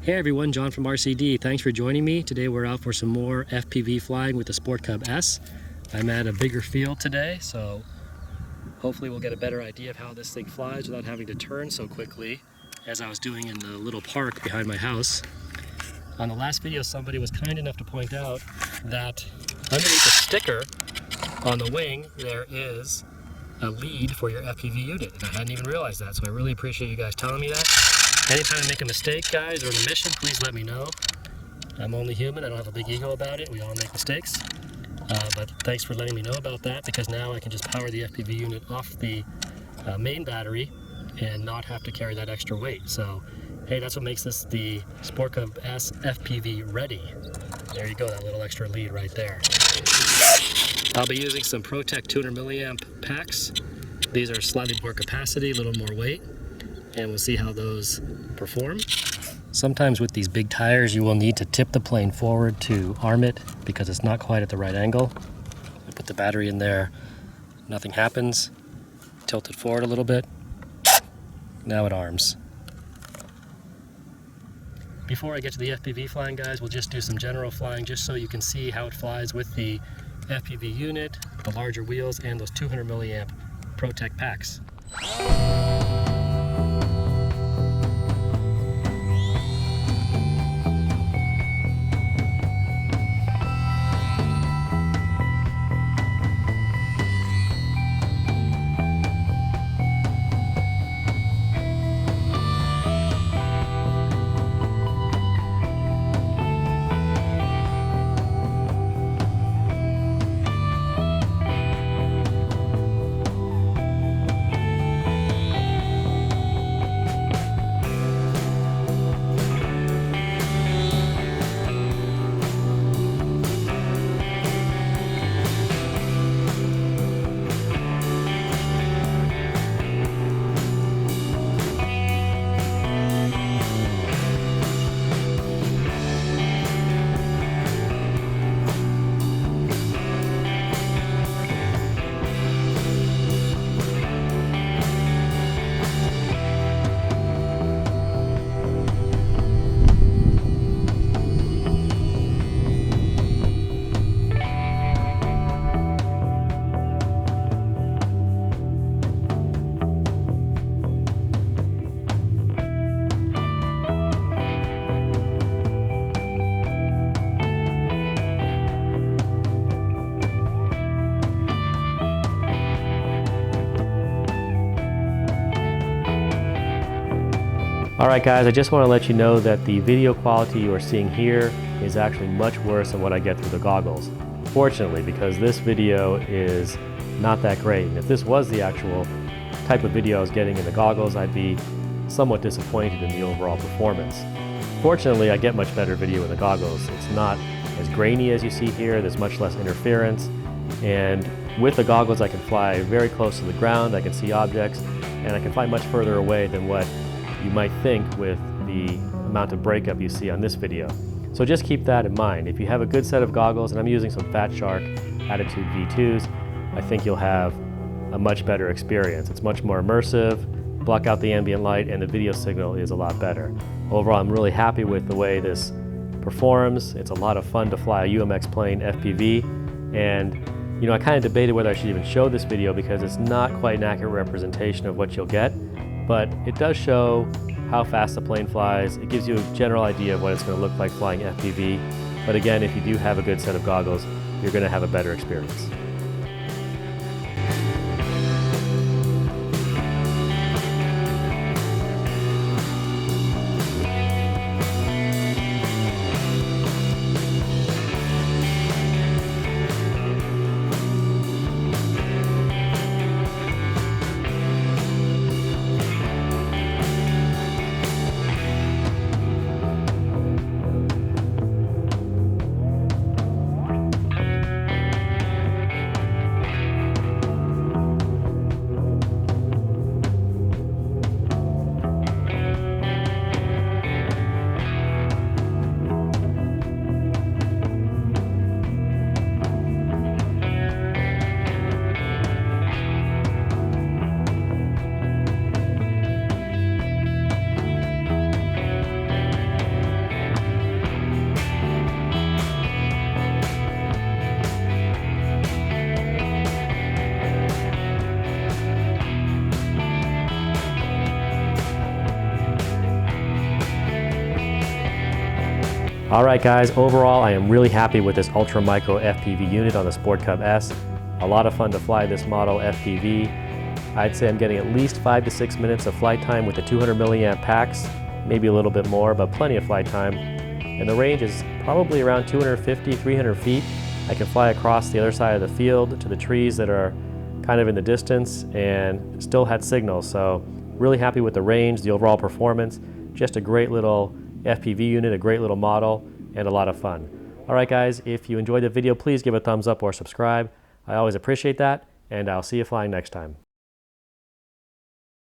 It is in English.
Hey everyone, John from RCD. Thanks for joining me. Today we're out for some more FPV flying with the Sport Cub S. I'm at a bigger field today, so hopefully we'll get a better idea of how this thing flies without having to turn so quickly as I was doing in the little park behind my house. On the last video, somebody was kind enough to point out that underneath the sticker on the wing, there is a lead for your FPV unit, and I hadn't even realized that, so I really appreciate you guys telling me that. Anytime I make a mistake, guys, or in a mission, please let me know. I'm only human. I don't have a big ego about it. We all make mistakes. But thanks for letting me know about that, because now I can just power the FPV unit off the main battery and not have to carry that extra weight. So, hey, that's what makes this the Sport Cub S FPV ready. There you go, that little extra lead right there. I'll be using some ProTech 200 milliamp packs. These are slightly more capacity, a little more weight, and we'll see how those perform. Sometimes with these big tires, you will need to tip the plane forward to arm it because it's not quite at the right angle. I put the battery in there, nothing happens. Tilt it forward a little bit. Now it arms. Before I get to the FPV flying, guys, we'll just do some general flying just so you can see how it flies with the FPV unit, the larger wheels, and those 200 milliamp ProTech packs. Alright guys, I just want to let you know that the video quality you are seeing here is actually much worse than what I get through the goggles. Fortunately, because this video is not that great, and if this was the actual type of video I was getting in the goggles, I'd be somewhat disappointed in the overall performance. Fortunately, I get much better video in the goggles. It's not as grainy as you see here, there's much less interference, and with the goggles I can fly very close to the ground, I can see objects, and I can fly much further away than what you might think with the amount of breakup you see on this video. So just keep that in mind. If you have a good set of goggles, and I'm using some Fat Shark Attitude V2s, I think you'll have a much better experience. It's much more immersive, block out the ambient light, and the video signal is a lot better. Overall, I'm really happy with the way this performs. It's a lot of fun to fly a UMX plane FPV, and I kind of debated whether I should even show this video because it's not quite an accurate representation of what you'll get. But it does show how fast the plane flies. It gives you a general idea of what it's going to look like flying FPV. But again, if you do have a good set of goggles, you're going to have a better experience. All right guys, overall I am really happy with this ultra micro FPV unit on the Sport Cub S. A lot of fun to fly this model FPV. I'd say I'm getting at least 5 to 6 minutes of flight time with the 200 milliamp packs, maybe a little bit more, but plenty of flight time. And the range is probably around 250, 300 feet. I can fly across the other side of the field to the trees that are kind of in the distance and still had signal. So really happy with the range, the overall performance. Just a great little FPV unit, a great little model, and a lot of fun. All right guys, if you enjoyed the video, please give a thumbs up or subscribe. I always appreciate that, and I'll see you flying next time.